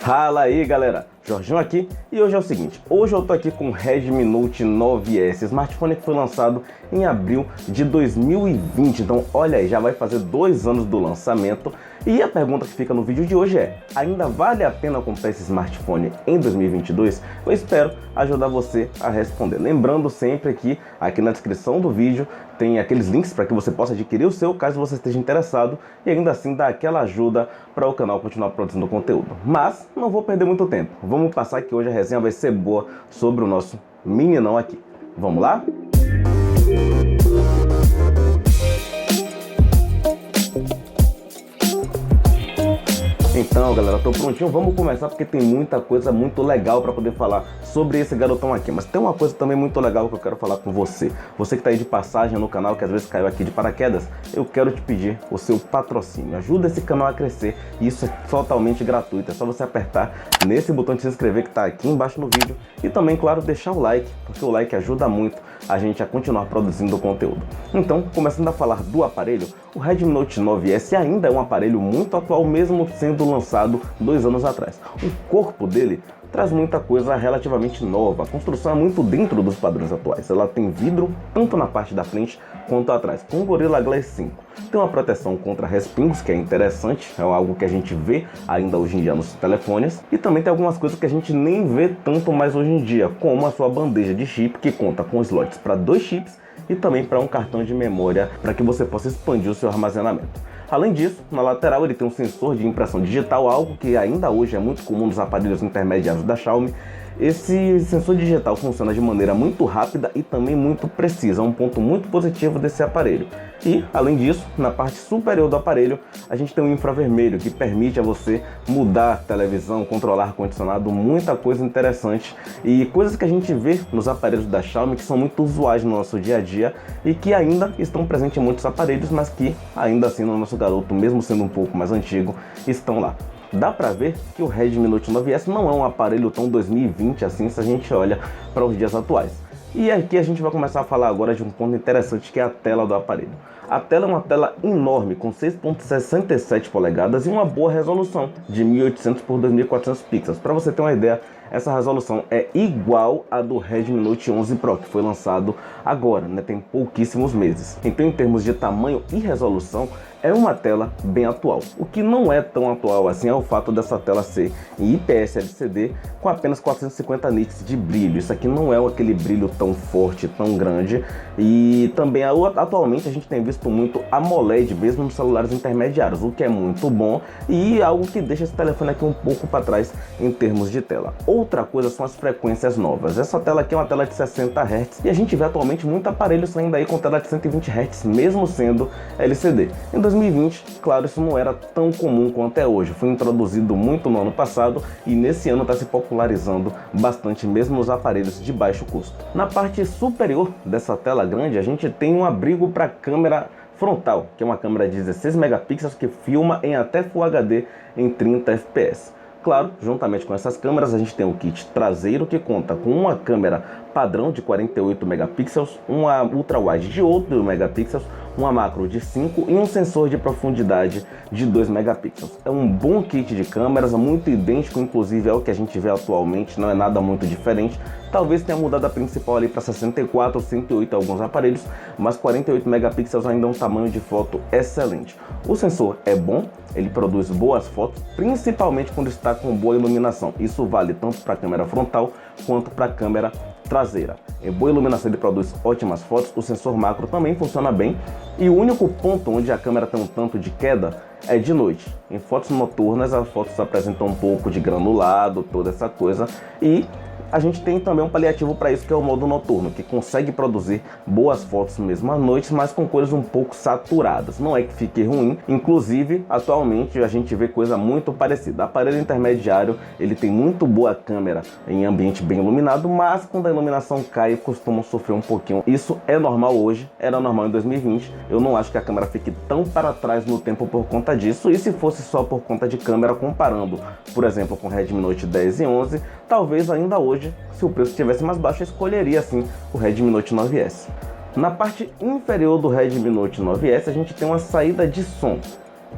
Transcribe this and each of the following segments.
Fala aí galera, Jorginho aqui e hoje é o seguinte, hoje eu tô aqui com o Redmi Note 9S, smartphone que foi lançado em abril de 2020, então olha aí, já vai fazer 2 anos do lançamento. E a pergunta que fica no vídeo de hoje é, ainda vale a pena comprar esse smartphone em 2022? Eu espero ajudar você a responder. Lembrando sempre que aqui na descrição do vídeo tem aqueles links para que você possa adquirir o seu, caso você esteja interessado, e ainda assim dar aquela ajuda para o canal continuar produzindo conteúdo. Mas não vou perder muito tempo, vamos passar que hoje a resenha vai ser boa sobre o nosso meninão aqui. Vamos lá? Então galera, tô prontinho, vamos começar porque tem muita coisa muito legal para poder falar sobre esse garotão aqui. Mas tem uma coisa também muito legal que eu quero falar com você. Você que tá aí de passagem no canal, que às vezes caiu aqui de paraquedas, eu quero te pedir o seu patrocínio. Ajuda esse canal a crescer e isso é totalmente gratuito. É só você apertar nesse botão de se inscrever que tá aqui embaixo no vídeo e também, claro, deixar o like, porque o like ajuda muito a gente a continuar produzindo conteúdo. Então, começando a falar do aparelho, o Redmi Note 9S ainda é um aparelho muito atual, mesmo sendo lançado 2 anos atrás. O corpo dele traz muita coisa relativamente nova, a construção é muito dentro dos padrões atuais. Ela tem vidro tanto na parte da frente quanto atrás, com Gorilla Glass 5. Tem uma proteção contra respingos, que é interessante, é algo que a gente vê ainda hoje em dia nos telefones. E também tem algumas coisas que a gente nem vê tanto mais hoje em dia, como a sua bandeja de chip, que conta com slots para 2 chips e também para um cartão de memória, para que você possa expandir o seu armazenamento. Além disso, na lateral ele tem um sensor de impressão digital, algo que ainda hoje é muito comum nos aparelhos intermediários da Xiaomi. Esse sensor digital funciona de maneira muito rápida e também muito precisa, é um ponto muito positivo desse aparelho. E, além disso, na parte superior do aparelho, a gente tem um infravermelho que permite a você mudar a televisão, controlar ar-condicionado, muita coisa interessante e coisas que a gente vê nos aparelhos da Xiaomi que são muito usuais no nosso dia a dia e que ainda estão presentes em muitos aparelhos, mas que ainda assim no nosso garoto, mesmo sendo um pouco mais antigo, estão lá. Dá pra ver que o Redmi Note 9S não é um aparelho tão 2020 assim se a gente olha para os dias atuais. E aqui a gente vai começar a falar agora de um ponto interessante, que é a tela do aparelho. A tela é uma tela enorme com 6.67 polegadas e uma boa resolução de 1800 por 2400 pixels. Para você ter uma ideia, essa resolução é igual à do Redmi Note 11 Pro, que foi lançado agora, tem pouquíssimos meses. Então, em termos de tamanho e resolução, é uma tela bem atual. O que não é tão atual assim é o fato dessa tela ser em IPS LCD com apenas 450 nits de brilho. Isso aqui não é aquele brilho tão forte, tão grande. E também atualmente a gente tem visto muito AMOLED mesmo nos celulares intermediários, o que é muito bom e algo que deixa esse telefone aqui um pouco para trás em termos de tela. Outra coisa são as frequências novas. Essa tela aqui é uma tela de 60 Hz e a gente vê atualmente muito aparelho saindo aí com tela de 120 Hz, mesmo sendo LCD. Em 2020, claro, isso não era tão comum quanto é hoje. Foi introduzido muito no ano passado e nesse ano está se popularizando bastante mesmo nos aparelhos de baixo custo. Na parte superior dessa tela grande, a gente tem um abrigo para câmera frontal, que é uma câmera de 16 megapixels que filma em até Full HD em 30 fps. Claro, juntamente com essas câmeras, a gente tem o kit traseiro, que conta com uma câmera padrão de 48 megapixels, uma ultra-wide de 8 megapixels, uma macro de 5 e um sensor de profundidade de 2 megapixels. É um bom kit de câmeras, muito idêntico inclusive ao que a gente vê atualmente, não é nada muito diferente. Talvez tenha mudado a principal ali para 64 ou 108 alguns aparelhos, mas 48 megapixels ainda é um tamanho de foto excelente. O sensor é bom, ele produz boas fotos, principalmente quando está com boa iluminação. Isso vale tanto para a câmera frontal quanto para a câmera traseira. Em boa iluminação ele produz ótimas fotos, o sensor macro também funciona bem e o único ponto onde a câmera tem um tanto de queda é de noite. Em fotos noturnas as fotos apresentam um pouco de granulado, toda essa coisa, e a gente tem também um paliativo para isso, que é o modo noturno, que consegue produzir boas fotos mesmo à noite, mas com cores um pouco saturadas. Não é que fique ruim, inclusive atualmente a gente vê coisa muito parecida. O aparelho intermediário ele tem muito boa câmera em ambiente bem iluminado, mas quando a iluminação cai costumam sofrer um pouquinho. Isso é normal hoje, era normal em 2020. Eu não acho que a câmera fique tão para trás no tempo por conta disso, e se fosse só por conta de câmera, comparando, por exemplo, com o Redmi Note 10 e 11, talvez ainda hoje, se o preço estivesse mais baixo, eu escolheria sim o Redmi Note 9S. Na parte inferior do Redmi Note 9S a gente tem uma saída de som.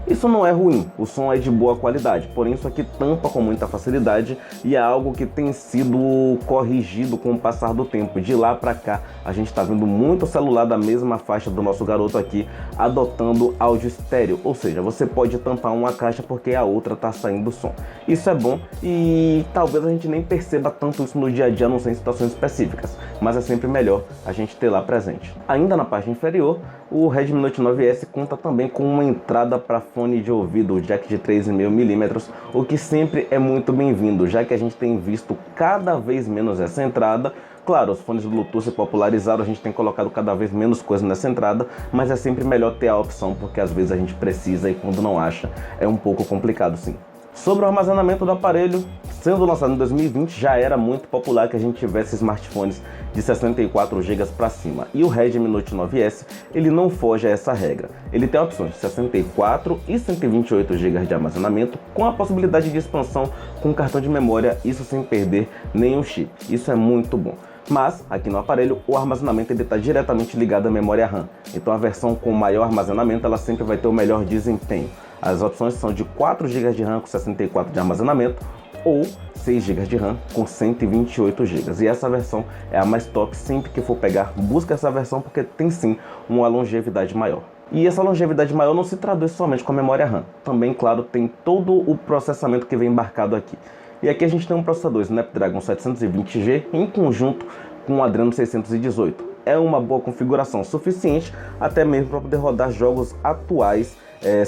Isso não é ruim, o som é de boa qualidade, porém isso aqui tampa com muita facilidade e é algo que tem sido corrigido com o passar do tempo. De lá pra cá, a gente está vendo muito celular da mesma faixa do nosso garoto aqui adotando áudio estéreo, ou seja, você pode tampar uma caixa porque a outra está saindo som. Isso é bom e talvez a gente nem perceba tanto isso no dia a dia, a não ser em situações específicas, mas é sempre melhor a gente ter lá presente. Ainda na parte inferior, o Redmi Note 9S conta também com uma entrada para fone de ouvido, jack de 3,5mm, o que sempre é muito bem-vindo, já que a gente tem visto cada vez menos essa entrada. Claro, os fones Bluetooth se popularizaram, a gente tem colocado cada vez menos coisa nessa entrada, mas é sempre melhor ter a opção, porque às vezes a gente precisa e quando não acha é um pouco complicado sim. Sobre o armazenamento do aparelho, sendo lançado em 2020, já era muito popular que a gente tivesse smartphones de 64 GB para cima. E o Redmi Note 9S, ele não foge a essa regra. Ele tem opções de 64 e 128 GB de armazenamento, com a possibilidade de expansão com cartão de memória, isso sem perder nenhum chip. Isso é muito bom. Mas, aqui no aparelho, o armazenamento está diretamente ligado à memória RAM. Então a versão com maior armazenamento, ela sempre vai ter o melhor desempenho. As opções são de 4 GB de RAM com 64 de armazenamento ou 6 GB de RAM com 128 GB. E essa versão é a mais top. Sempre que for pegar, busca essa versão porque tem sim uma longevidade maior. E essa longevidade maior não se traduz somente com a memória RAM. Também, claro, tem todo o processamento que vem embarcado aqui. E aqui a gente tem um processador Snapdragon 720G em conjunto com o Adreno 618. É uma boa configuração, suficiente até mesmo para poder rodar jogos atuais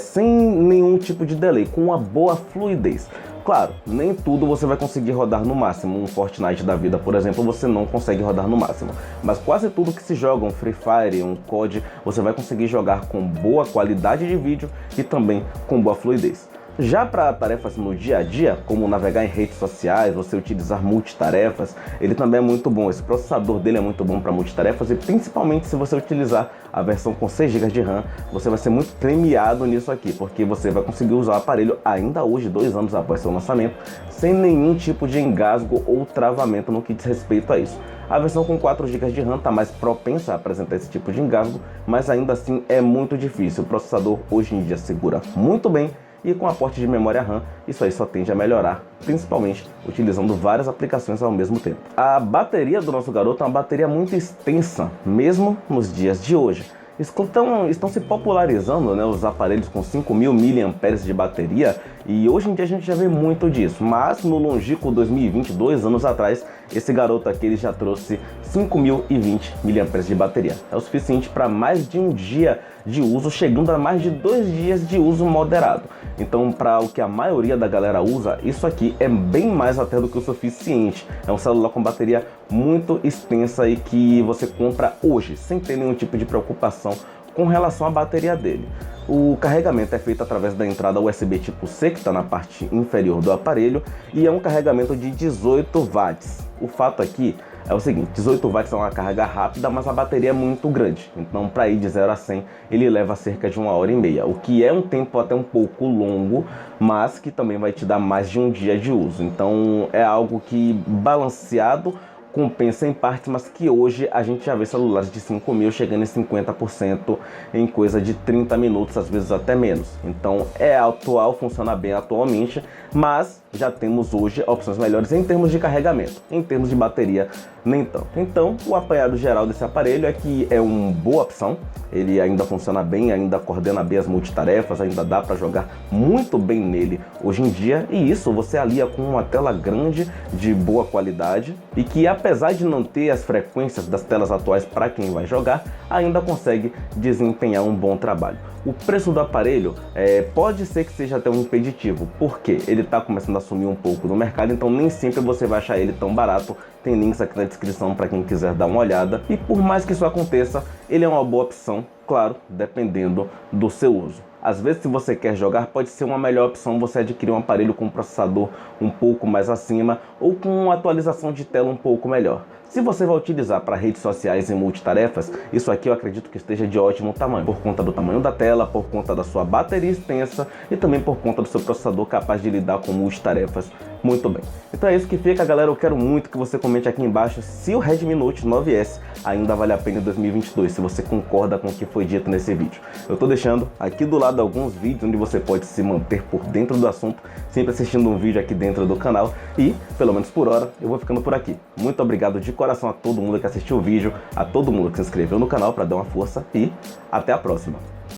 sem nenhum tipo de delay, com uma boa fluidez. Claro, nem tudo você vai conseguir rodar no máximo. Um Fortnite da vida, por exemplo, você não consegue rodar no máximo. Mas quase tudo que se joga, um Free Fire, um COD, você vai conseguir jogar com boa qualidade de vídeo e também com boa fluidez. Já para tarefas no dia a dia, como navegar em redes sociais, você utilizar multitarefas, ele também é muito bom. Esse processador dele é muito bom para multitarefas e principalmente se você utilizar a versão com 6 GB de RAM, você vai ser muito premiado nisso aqui, porque você vai conseguir usar o aparelho ainda hoje, 2 anos após seu lançamento, sem nenhum tipo de engasgo ou travamento no que diz respeito a isso. A versão com 4 GB de RAM está mais propensa a apresentar esse tipo de engasgo, mas ainda assim é muito difícil. O processador hoje em dia segura muito bem, e com aporte de memória RAM, isso aí só tende a melhorar, principalmente utilizando várias aplicações ao mesmo tempo. A bateria do nosso garoto é uma bateria muito extensa, mesmo nos dias de hoje. Estão se popularizando, né, os aparelhos com 5.000 mAh de bateria e hoje em dia a gente já vê muito disso, mas no longínquo 2020, 2 anos atrás, esse garoto aqui ele já trouxe 5.020 mAh de bateria. É o suficiente para mais de um dia de uso, chegando a mais de 2 dias de uso moderado. Então, para o que a maioria da galera usa, isso aqui é bem mais até do que o suficiente. É um celular com bateria muito extensa e que você compra hoje, sem ter nenhum tipo de preocupação com relação à bateria dele. O carregamento é feito através da entrada USB tipo C, que está na parte inferior do aparelho, e é um carregamento de 18 watts. O fato aqui é o seguinte, 18 watts é uma carga rápida, mas a bateria é muito grande. Então, para ir de 0 a 100, ele leva cerca de 1h30, o que é um tempo até um pouco longo, mas que também vai te dar mais de um dia de uso. Então, é algo que, balanceado, compensa em partes, mas que hoje a gente já vê celulares de 5.000 chegando em 50% em coisa de 30 minutos, às vezes até menos. Então é atual, funciona bem atualmente, mas já temos hoje opções melhores em termos de carregamento. Em termos de bateria, nem tanto. Então o apanhado geral desse aparelho é que é uma boa opção, ele ainda funciona bem, ainda coordena bem as multitarefas, ainda dá para jogar muito bem nele hoje em dia, e isso você alia com uma tela grande de boa qualidade e que, apesar de não ter as frequências das telas atuais para quem vai jogar, ainda consegue desempenhar um bom trabalho. O preço do aparelho pode ser que seja até um impeditivo, porque ele está começando a sumir um pouco no mercado, então nem sempre você vai achar ele tão barato. Tem links aqui na descrição para quem quiser dar uma olhada. E por mais que isso aconteça, ele é uma boa opção, claro, dependendo do seu uso. Às vezes, se você quer jogar, pode ser uma melhor opção você adquirir um aparelho com um processador um pouco mais acima ou com uma atualização de tela um pouco melhor. Se você vai utilizar para redes sociais e multitarefas, isso aqui eu acredito que esteja de ótimo tamanho, por conta do tamanho da tela, por conta da sua bateria extensa e também por conta do seu processador capaz de lidar com multitarefas Muito bem. Então é isso que fica, galera. Eu quero muito que você comente aqui embaixo se o Redmi Note 9S ainda vale a pena em 2022, se você concorda com o que foi dito nesse vídeo. Eu tô deixando aqui do lado alguns vídeos onde você pode se manter por dentro do assunto, sempre assistindo um vídeo aqui dentro do canal. E, pelo menos por hora, eu vou ficando por aqui. Muito obrigado de coração a todo mundo que assistiu o vídeo, a todo mundo que se inscreveu no canal para dar uma força e até a próxima.